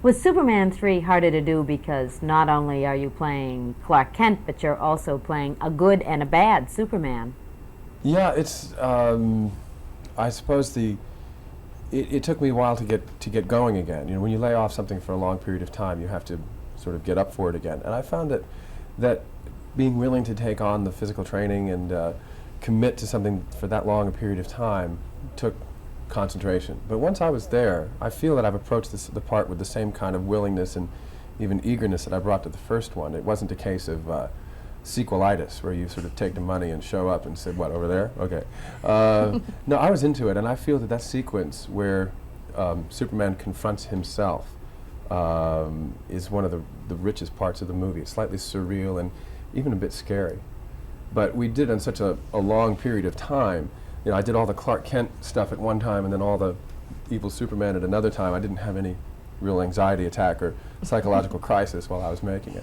Was Superman 3 harder to do because not only are you playing Clark Kent, but you're also playing a good and a bad Superman? Yeah, it's, I suppose it took me a while to get going again. You know, when you lay off something for a long period of time, you have to sort of get up for it again. And I found that being willing to take on the physical training and commit to something for that long a period of time took concentration. But once I was there, I feel that I've approached the part with the same kind of willingness and even eagerness that I brought to the first one. It wasn't a case of sequelitis, where you sort of take the money and show up and say, what, over there? Okay. No, I was into it, and I feel that sequence where Superman confronts himself is one of the richest parts of the movie. It's slightly surreal and even a bit scary. But we did in such a long period of time. You know, I did all the Clark Kent stuff at one time and then all the evil Superman at another time. I didn't have any real anxiety attack or psychological crisis while I was making it.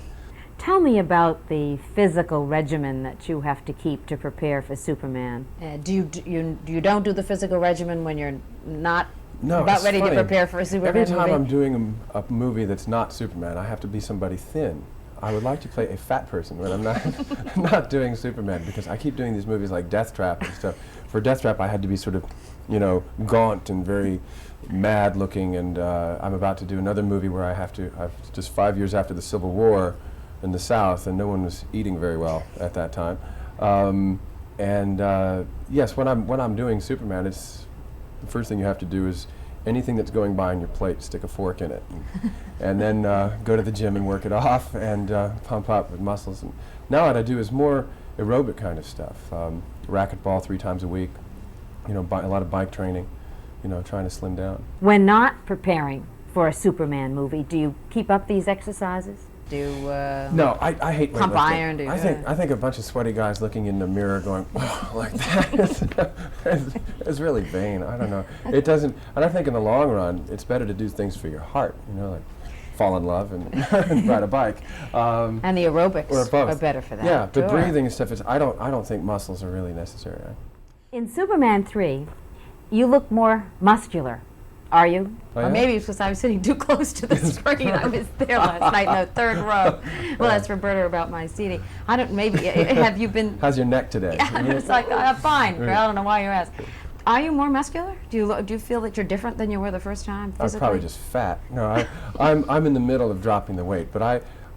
Tell me about the physical regimen that you have to keep to prepare for Superman. You don't do the physical regimen when you're not about ready to prepare for a Superman movie? Every time I'm doing a movie that's not Superman, I have to be somebody thin. I would like to play a fat person when I'm not doing Superman, because I keep doing these movies like Death Trap and stuff. For Death Trap, I had to be sort of, you know, gaunt and very mad looking, and I'm about to do another movie where I've just 5 years after the Civil War in the South, and no one was eating very well at that time. Yes, when I'm doing Superman, it's the first thing you have to do is anything that's going by on your plate, stick a fork in it, and then go to the gym and work it off and pump up with muscles. And now what I do is more aerobic kind of stuff, racquetball 3 times a week, you know, a lot of bike training, you know, trying to slim down. When not preparing for a Superman movie, do you keep up these exercises? No, I hate pump weightlifting. Iron. I think a bunch of sweaty guys looking in the mirror going, oh, like that is really vain. I don't know. It doesn't. And I think in the long run, it's better to do things for your heart. You know, like fall in love and ride a bike. And the aerobics are better for that. Yeah, but breathing and stuff is. I don't think muscles are really necessary. In Superman 3, you look more muscular. Are you? Oh, or yeah? maybe it's because I was sitting too close to the screen. I was there last night in the 3rd row. Well, that's Roberta about my seating. I don't. Maybe have you been? How's your neck today? Yeah, it's like fine. Girl, I don't know why you asked. Are you more muscular? Do you feel that you're different than you were the first time physically? I'm probably just fat. No, I'm in the middle of dropping the weight, but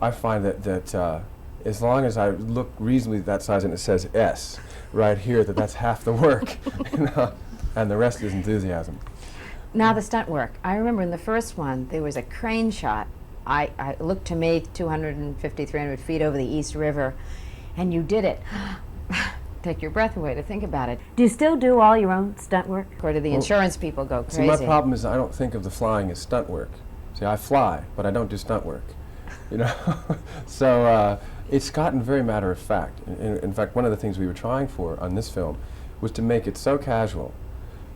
I find that as long as I look reasonably that size and it says S right here, that's half the work, you know, and the rest is enthusiasm. Now the stunt work. I remember in the first one, there was a crane shot. It looked to me 250, 300 feet over the East River, and you did it. Take your breath away to think about it. Do you still do all your own stunt work? Or do the insurance people go crazy? See, my problem is I don't think of the flying as stunt work. See, I fly, but I don't do stunt work. You know? So it's gotten very matter of fact. In fact, one of the things we were trying for on this film was to make it so casual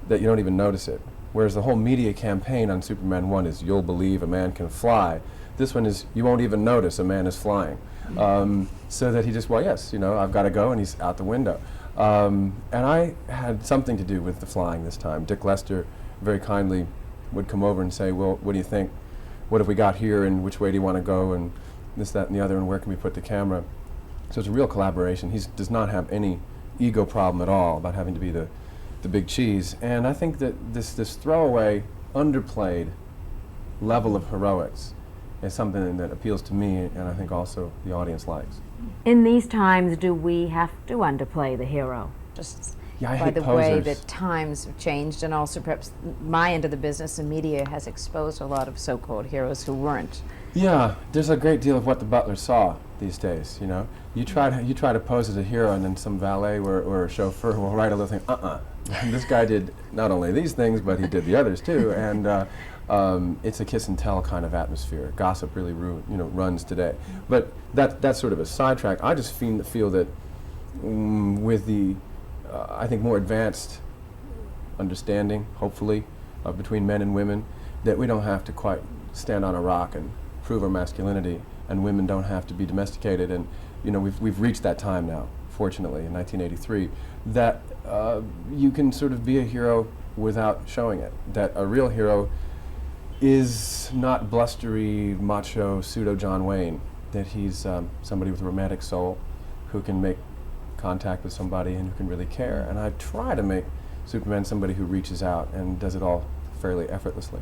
that you don't even notice it. Whereas the whole media campaign on Superman 1 is, you'll believe a man can fly. This one is, you won't even notice a man is flying. So that he just, well, yes, you know, I've got to go, and he's out the window. And I had something to do with the flying this time. Dick Lester very kindly would come over and say, well, what do you think? What have we got here, and which way do you want to go, and this, that, and the other, and where can we put the camera? So it's a real collaboration. He does not have any ego problem at all about having to be the big cheese, and I think that this throwaway, underplayed level of heroics is something that appeals to me, and I think also the audience likes. In these times, do we have to underplay the hero? Just by the way that times have changed, and also perhaps my end of the business and media has exposed a lot of so-called heroes who weren't. Yeah, there's a great deal of what the butler saw these days, you know. You try to pose as a hero, and then some valet or a chauffeur will write a little thing, this guy did not only these things, but he did the others too, and it's a kiss and tell kind of atmosphere. Gossip really runs today. But that's sort of a sidetrack. I just feel that with the, I think, more advanced understanding, hopefully, between men and women, that we don't have to quite stand on a rock and prove our masculinity, and women don't have to be domesticated. And you know, we've reached that time now, fortunately, in 1983, that you can sort of be a hero without showing it. That a real hero is not blustery, macho, pseudo John Wayne, that he's somebody with a romantic soul who can make contact with somebody and who can really care. And I try to make Superman somebody who reaches out and does it all fairly effortlessly.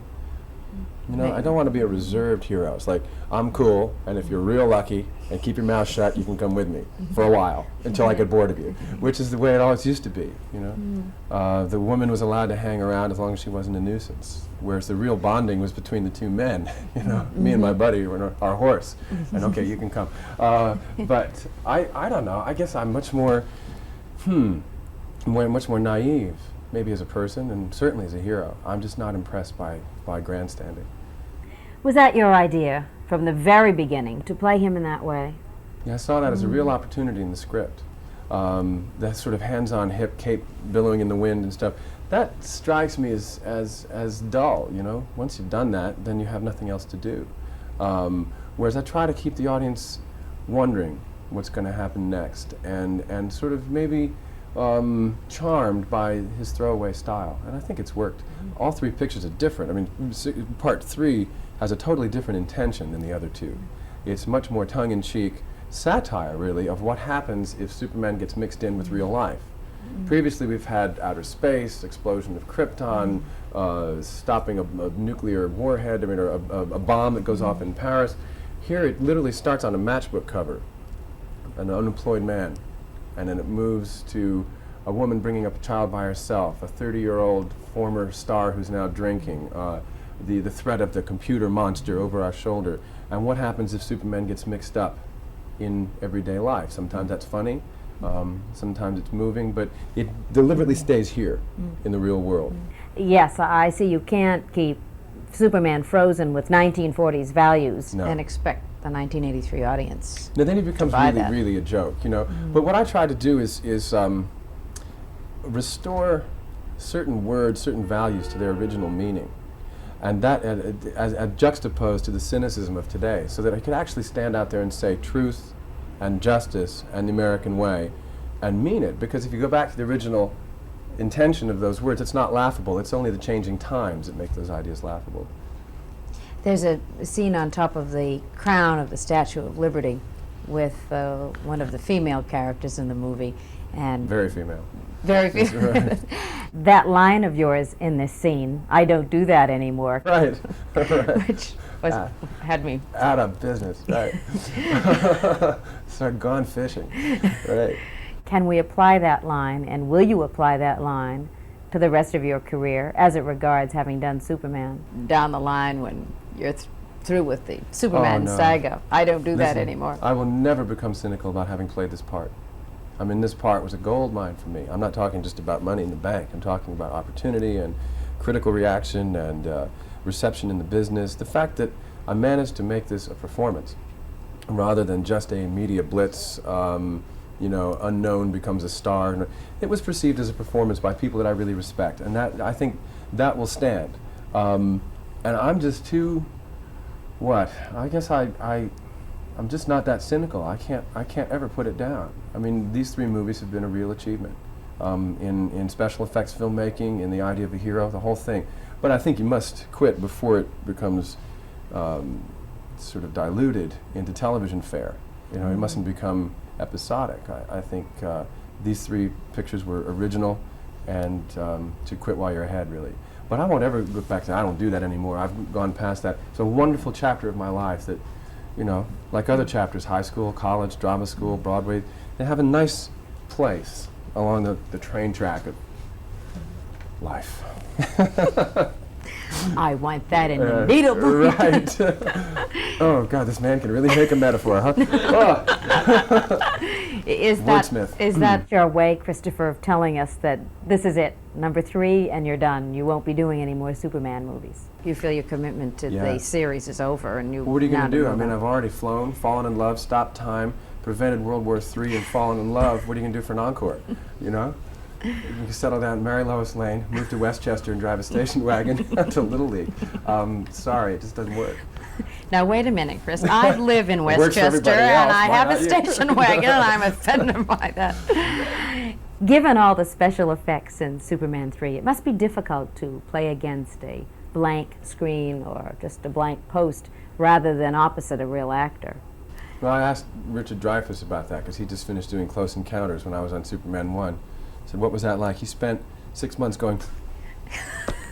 You know, I don't want to be a reserved hero. It's like, I'm cool, and if you're real lucky and keep your mouth shut, you can come with me for a while until I get bored of you, which is the way it always used to be, you know. The woman was allowed to hang around as long as she wasn't a nuisance, whereas the real bonding was between the two men, you know, me and my buddy, or our horse, and okay, you can come. But I don't know, I guess I'm much more, much more naive, maybe as a person, and certainly as a hero. I'm just not impressed by grandstanding. Was that your idea from the very beginning, to play him in that way? Yeah, I saw that as a real opportunity in the script. That sort of hands-on hip cape billowing in the wind and stuff, that strikes me as dull, you know? Once you've done that, then you have nothing else to do. Whereas I try to keep the audience wondering what's going to happen next, and sort of maybe charmed by his throwaway style, and I think it's worked. All three pictures are different. I mean, part 3 has a totally different intention than the other two. It's much more tongue-in-cheek satire, really, of what happens if Superman gets mixed in with real life. Previously, we've had outer space, explosion of Krypton, stopping a nuclear warhead, I mean, or a bomb that goes off in Paris. Here, it literally starts on a matchbook cover, an unemployed man, and then it moves to a woman bringing up a child by herself, a 30-year-old former star who's now drinking, the threat of the computer monster over our shoulder, and what happens if Superman gets mixed up in everyday life. Sometimes that's funny, sometimes it's moving, but it deliberately stays here in the real world. Yes, I see you can't keep Superman frozen with 1940s values. No. And expect the 1983 audience. Now then he becomes buy really, that. really a joke, you know. But what I try to do is restore certain words, certain values to their original meaning, and that as juxtaposed to the cynicism of today, so that I could actually stand out there and say truth and justice and the American way, and mean it. Because if you go back to the original intention of those words, it's not laughable. It's only the changing times that make those ideas laughable. There's a scene on top of the crown of the Statue of Liberty with one of the female characters in the movie, and Very female. very female. That line of yours in this scene, "I don't do that anymore," Right. Right. which was had me. Out of business, right. Start gone fishing, right. Can we apply that line, and will you apply that line to the rest of your career as it regards having done Superman? Down the line when you're through with the Superman no. saga, I don't do that Listen, anymore. I will never become cynical about having played this part. I mean, this part was a gold mine for me. I'm not talking just about money in the bank. I'm talking about opportunity and critical reaction and reception in the business. The fact that I managed to make this a performance rather than just a media blitz, you know, unknown becomes a star. It was perceived as a performance by people that I really respect, and that I think that will stand. And I'm just too, I guess I'm just not that cynical. I can't ever put it down. I mean, these 3 movies have been a real achievement in special effects filmmaking, in the idea of a hero, the whole thing. But I think you must quit before it becomes sort of diluted into television fare. You know, it mustn't become episodic. I think these 3 pictures were original, and to quit while you're ahead, really. But I won't ever look back to that. I don't do that anymore. I've gone past that. It's a wonderful chapter of my life that, you know, like other chapters, high school, college, drama school, Broadway, they have a nice place along the train track of life. I want that in the needle. Right. Oh, God, this man can really make a metaphor, huh? Is that Wordsmith. Is that your way, Christopher, of telling us that this is it, number 3, and you're done? You won't be doing any more Superman movies? you feel your commitment to Yeah. the series is over, and you. What are you going now to do? I move mean, on. I've already flown, fallen in love, stopped time, prevented World War III, and fallen in love. What are you going to do for an encore? You know? You can settle down Mary Lois Lane, move to Westchester, and drive a station wagon to Little League. Sorry, it just doesn't work. Now wait a minute, Chris. I live in It works for Westchester, everybody and else. I Why have a not you? station wagon, and I'm offended by that. Given all the special effects in Superman 3, it must be difficult to play against a blank screen or just a blank post rather than opposite a real actor. Well, I asked Richard Dreyfuss about that because he just finished doing Close Encounters when I was on Superman 1. I said, what was that like? He spent 6 months going,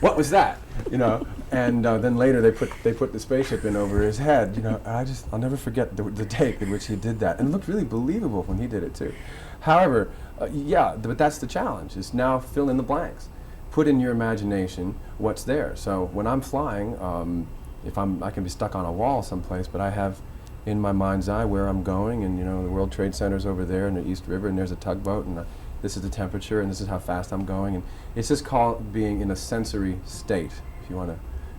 what was that? You know, and then later they put the spaceship in over his head. You know, I'll never forget the take in which he did that, and it looked really believable when he did it too. However, but that's the challenge. Is now fill in the blanks, put in your imagination what's there. So when I'm flying, I can be stuck on a wall someplace, but I have in my mind's eye where I'm going, and you know, the World Trade Center's over there in the East River, and there's a tugboat, and this is the temperature, and this is how fast I'm going, and it's just called being in a sensory state, if you want to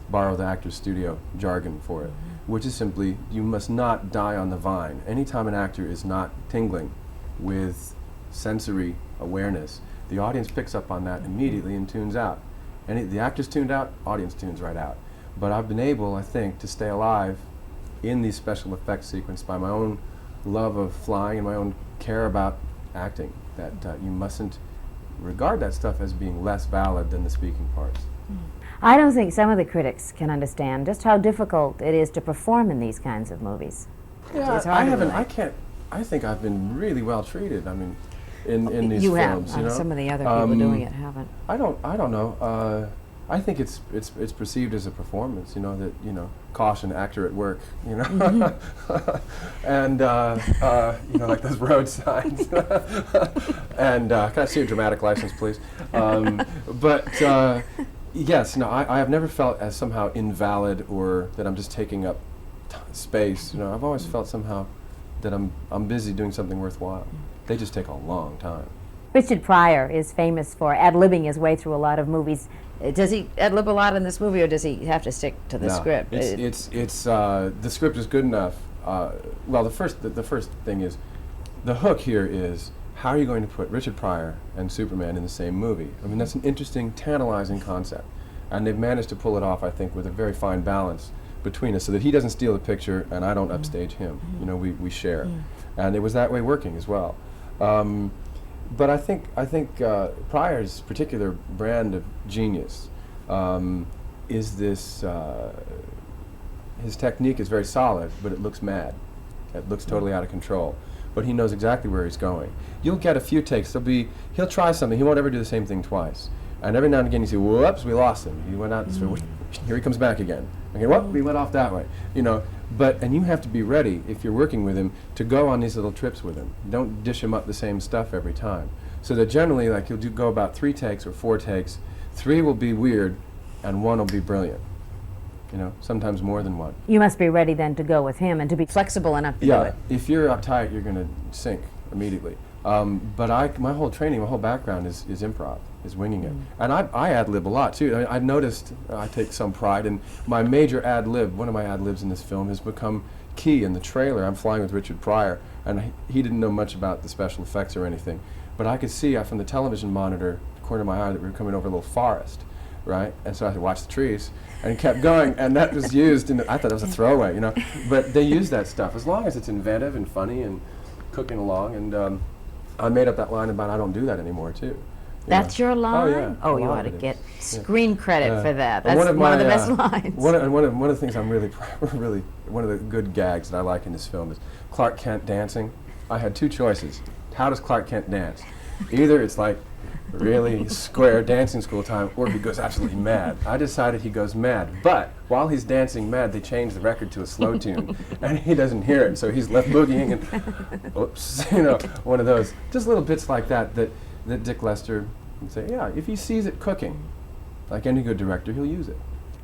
borrow the actor's studio jargon for it, which is simply, you must not die on the vine. Anytime an actor is not tingling with sensory awareness, the audience picks up on that immediately and tunes out. And the actor's tuned out, audience tunes right out. But I've been able, I think, to stay alive in these special effects sequences by my own love of flying and my own care about acting, that you mustn't regard that stuff as being less valid than the speaking parts. I don't think some of the critics can understand just how difficult it is to perform in these kinds of movies. Yeah, It's hard to relate. I think I've been really well treated. I mean, in these You films, have. you know. Some of the other people doing it haven't. I don't know. I think it's perceived as a performance, you know, that, you know, caution, actor at work, you know, and you know, like those road signs. And can I see your dramatic license, please? But yes, no, I have never felt as somehow invalid or that I'm just taking up space. You know, I've always felt somehow that I'm busy doing something worthwhile. They just take a long time. Richard Pryor is famous for ad-libbing his way through a lot of movies. Does he ad-lib a lot in this movie, or does he have to stick to the No, script? It's the script is good enough. Well, the first thing is, the hook here is, how are you going to put Richard Pryor and Superman in the same movie? I mean, that's an interesting, tantalizing concept, and they've managed to pull it off, I think, with a very fine balance between us, so that he doesn't steal the picture and I don't upstage him. You know, we share, and it was that way working as well. But I think Pryor's particular brand of genius is this. His technique is very solid, but it looks mad. It looks totally out of control. But he knows exactly where he's going. You'll get a few takes. He'll try something. He won't ever do the same thing twice. And every now and again you see, whoops, we lost him. He went out this way. Here he comes back again. Okay, whoop, we went off that way. You know. And you have to be ready, if you're working with him, to go on these little trips with him. Don't dish him up the same stuff every time. So that generally, like, you'll go about 3 takes or 4 takes. 3 will be weird, and 1 will be brilliant. You know, sometimes more than 1. You must be ready then to go with him and to be Flexible enough to do it. If you're uptight, you're going to sink immediately. But my whole training, my whole background is improv, is winging it. And I ad-lib a lot, too. I noticed, I take some pride in my major ad-lib. One of my ad-libs in this film has become key in the trailer. I'm flying with Richard Pryor, and he didn't know much about the special effects or anything. But I could see from the television monitor, the corner of my eye, that we were coming over a little forest, right? And so I had to watch the trees, and kept going, and that was used I thought it was a throwaway, you know. But they use that stuff, as long as it's inventive and funny and cooking along, and I made up that line about I don't do that anymore, too. That's your line? Oh, yeah. Oh, A you lot ought to of it get is. screen credit for that. And That's one of the my, best lines. One of the things I'm really one of the good gags that I like in this film is Clark Kent dancing. I had 2 choices. How does Clark Kent dance? Either it's like really square dancing school time, or he goes absolutely mad. I decided he goes mad, but while he's dancing mad, they change the record to a slow tune, and he doesn't hear it, so he's left boogieing, and oops, you know, one of those. Just little bits like that Dick Lester would say, yeah, if he sees it cooking, like any good director, he'll use it.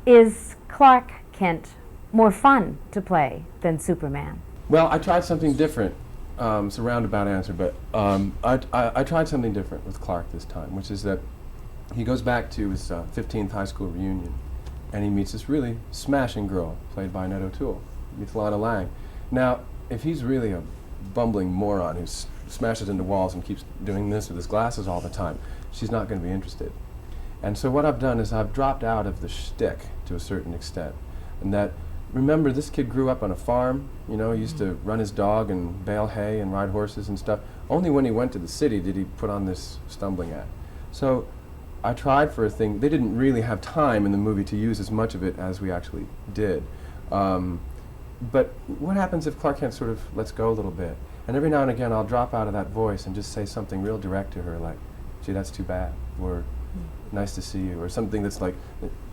Is Clark Kent more fun to play than Superman? Well, I tried something different. It's a roundabout answer, but I tried something different with Clark this time, which is that he goes back to his 15th high school reunion, and he meets this really smashing girl, played by Annette O'Toole. He meets Lana Lang. Now, if he's really a bumbling moron who smashes into walls and keeps doing this with his glasses all the time, she's not going to be interested. And so what I've done is I've dropped out of the shtick to a certain extent, and that, remember, this kid grew up on a farm, you know, he used to run his dog and bale hay and ride horses and stuff. Only when he went to the city did he put on this stumbling act. So I tried for a thing. They didn't really have time in the movie to use as much of it as we actually did. But what happens if Clark Kent sort of lets go a little bit? And every now and again I'll drop out of that voice and just say something real direct to her, like, gee, that's too bad, or nice to see you, or something that's like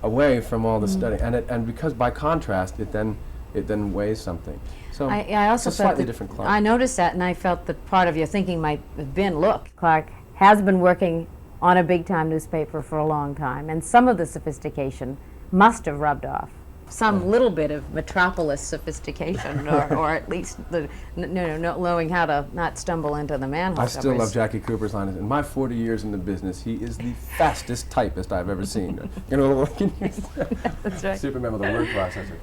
away from all the study. And because by contrast it then weighs something. So I also it's a felt slightly that different Clark. I noticed that, and I felt that part of your thinking might have been, look, Clark has been working on a big-time newspaper for a long time, and some of the sophistication must have rubbed off. some little bit of metropolis sophistication, or at least the knowing how to not stumble into the manhole I still covers. love Jackie Cooper's line. In my 40 years in the business, he is the fastest typist I've ever seen. You know, That's right. Superman with a word processor.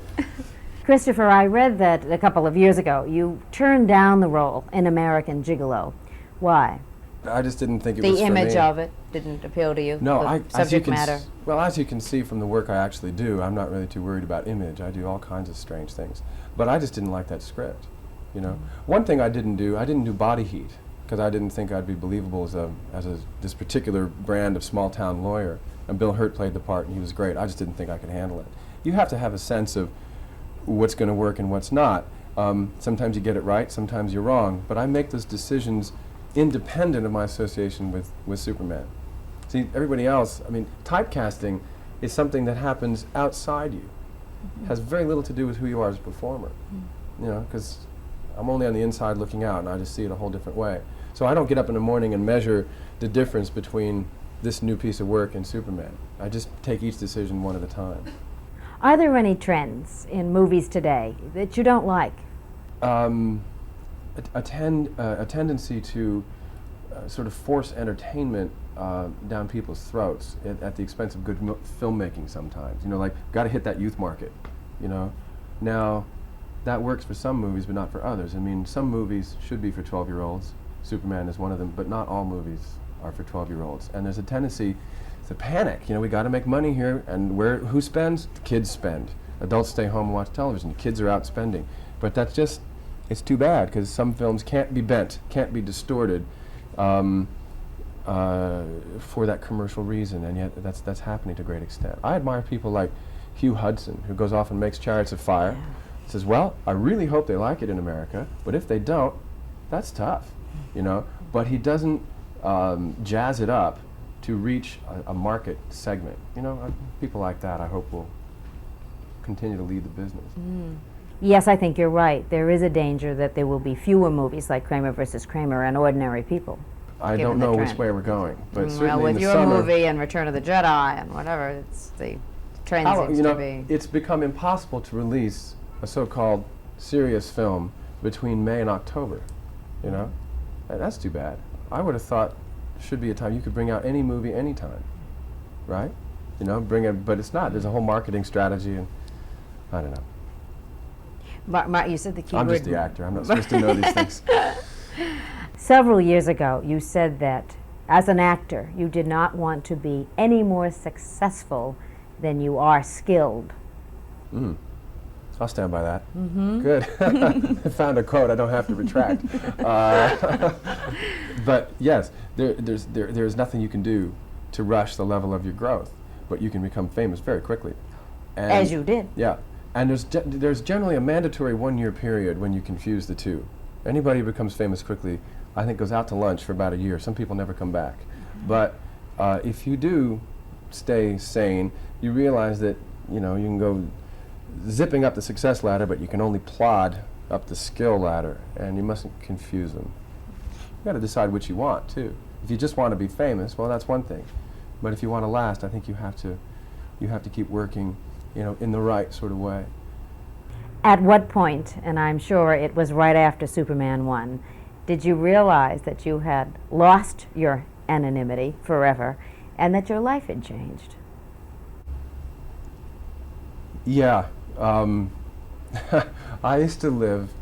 Christopher, I read that a couple of years ago you turned down the role in American Gigolo. Why? I just didn't think it was The for image me. of it didn't appeal to you? No, the as you subject can matter? well, as you can see from the work I actually do, I'm not really too worried about image. I do all kinds of strange things. But I just didn't like that script, you know. One thing I didn't do Body Heat, because I didn't think I'd be believable as this particular brand of small-town lawyer. And Bill Hurt played the part, and he was great. I just didn't think I could handle it. You have to have a sense of what's going to work and what's not. Sometimes you get it right, sometimes you're wrong. But I make those decisions independent of my association with Superman. See, everybody else, I mean, typecasting is something that happens outside you. It has very little to do with who you are as a performer. You know, because I'm only on the inside looking out, and I just see it a whole different way. So I don't get up in the morning and measure the difference between this new piece of work and Superman. I just take each decision one at a time. Are there any trends in movies today that you don't like? A tendency to sort of force entertainment down people's throats at the expense of good filmmaking sometimes. You know, like, got to hit that youth market, you know. Now, that works for some movies, but not for others. I mean, some movies should be for 12-year-olds. Superman is one of them, but not all movies are for 12-year-olds. And there's a tendency to panic. You know, we got to make money here, and who spends? The kids spend. Adults stay home and watch television. The kids are out spending. But that's just, it's too bad, because some films can't be bent, can't be distorted for that commercial reason, and yet that's happening to a great extent. I admire people like Hugh Hudson, who goes off and makes Chariots of Fire. Yeah. Says, well, I really hope they like it in America, but if they don't, that's tough, you know. But he doesn't jazz it up to reach a market segment. You know, people like that I hope will continue to lead the business. Yes, I think you're right. There is a danger that there will be fewer movies like Kramer versus Kramer and Ordinary People. I don't know which way we're going, but certainly well, with in the your summer, movie and Return of the Jedi and whatever, it's the trend seems to be. It's become impossible to release a so-called serious film between May and October, you know? And that's too bad. I would have thought should be a time you could bring out any movie anytime, right? You know, but it's not. There's a whole marketing strategy, and I don't know. You said the key word. I'm just the actor. I'm not supposed to know these things. Several years ago, you said that as an actor, you did not want to be any more successful than you are skilled. I'll stand by that. Good. I found a quote I don't have to retract. But yes, there's nothing you can do to rush the level of your growth, but you can become famous very quickly. And as you did. Yeah. And there's generally a mandatory 1-year period when you confuse the two. Anybody who becomes famous quickly, I think, goes out to lunch for about a year. Some people never come back. But if you do stay sane, you realize that, you know, you can go zipping up the success ladder, but you can only plod up the skill ladder, and you mustn't confuse them. You've got to decide what you want, too. If you just want to be famous, well, that's one thing. But if you want to last, I think you have to keep working, you know, in the right sort of way. At what point, and I'm sure it was right after Superman 1, did you realize that you had lost your anonymity forever and that your life had changed? Yeah. I used to live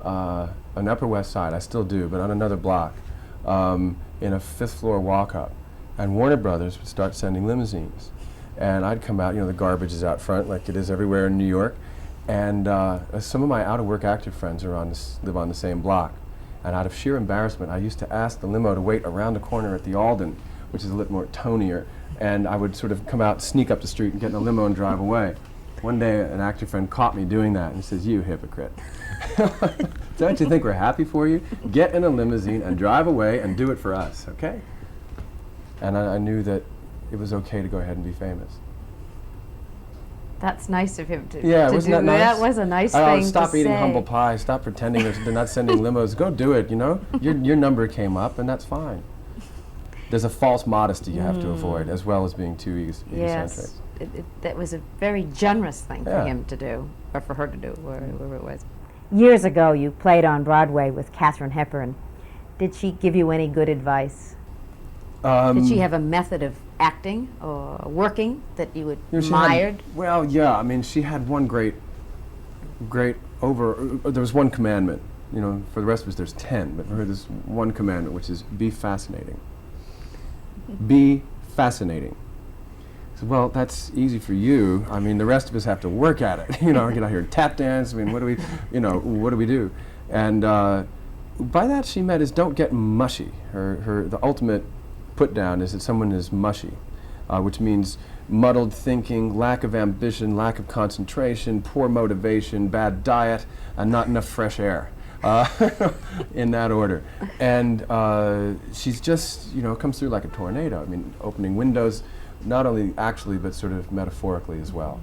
on Upper West Side, I still do, but on another block, in a 5th floor walk-up. And Warner Brothers would start sending limousines. And I'd come out, you know, the garbage is out front like it is everywhere in New York. And some of my out-of-work actor friends live on the same block. And out of sheer embarrassment, I used to ask the limo to wait around the corner at the Alden, which is a little more tonier, and I would sort of come out, sneak up the street, and get in a limo and drive away. One day, an actor friend caught me doing that and says, "You hypocrite. Don't you think we're happy for you? Get in a limousine and drive away and do it for us, okay?" And I knew that it was okay to go ahead and be famous. That's nice of him to, Yeah, to wasn't do that nice? That was a nice thing to stop eating say. humble pie. Stop pretending that they're not sending limos. Go do it, you know? Your number came up, and that's fine. There's a false modesty you have to avoid, as well as being too egocentric. Yes, that was a very generous thing Yeah. for him to do, or for her to do, wherever it was. Years ago, you played on Broadway with Katherine Heppern. Did she give you any good advice? Did she have a method of acting or working that you You know, she admired? well, yeah. I mean, she had one great there was one commandment. You know, for the rest of us, there's 10, but for her, there's one commandment, which is be fascinating. Be fascinating. So, well, that's easy for you. I mean, the rest of us have to work at it. You know, get out here and tap dance. I mean, what do we do? And by that she meant is don't get mushy. The ultimate put down is that someone is mushy, which means muddled thinking, lack of ambition, lack of concentration, poor motivation, bad diet, and not enough fresh air. In that order. And she's just, you know, comes through like a tornado. I mean, opening windows, not only actually, but sort of metaphorically as well.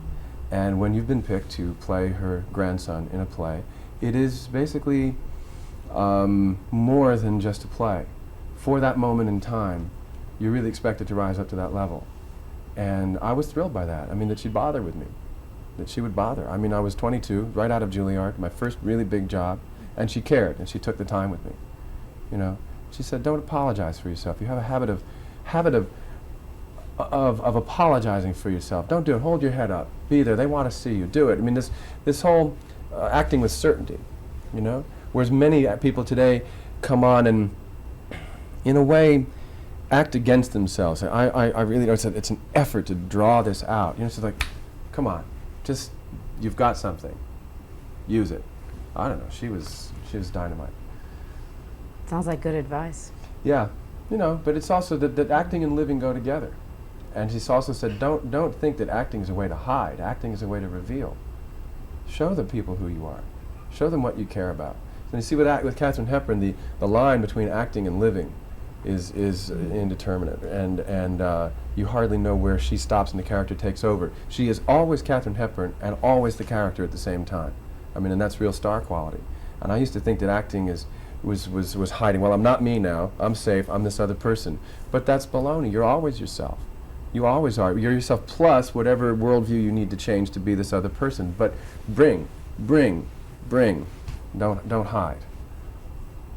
And when you've been picked to play her grandson in a play, it is basically more than just a play. For that moment in time, you're really expected to rise up to that level. And I was thrilled by that. I mean, that she'd bother with me, that she would bother. I mean, I was 22, right out of Juilliard, my first really big job. And she cared, and she took the time with me. You know, she said, "Don't apologize for yourself. You have a habit of apologizing for yourself. Don't do it. Hold your head up. Be there. They want to see you. Do it." I mean, this whole acting with certainty. You know, whereas many people today come on and, in a way, act against themselves. I really know it's an effort to draw this out. You know, it's just like, come on, just you've got something, use it. I don't know. She was dynamite. Sounds like good advice. Yeah, you know. But it's also that acting and living go together. And she's also said, don't think that acting is a way to hide. Acting is a way to reveal. Show the people who you are. Show them what you care about. And you see with Katherine Heppern, the line between acting and living is indeterminate, and you hardly know where she stops and the character takes over. She is always Katherine Heppern and always the character at the same time. I mean, and that's real star quality. And I used to think that acting was hiding. Well, I'm not me now. I'm safe. I'm this other person. But that's baloney. You're always yourself. You always are. You're yourself plus whatever worldview you need to change to be this other person. But bring. Don't hide.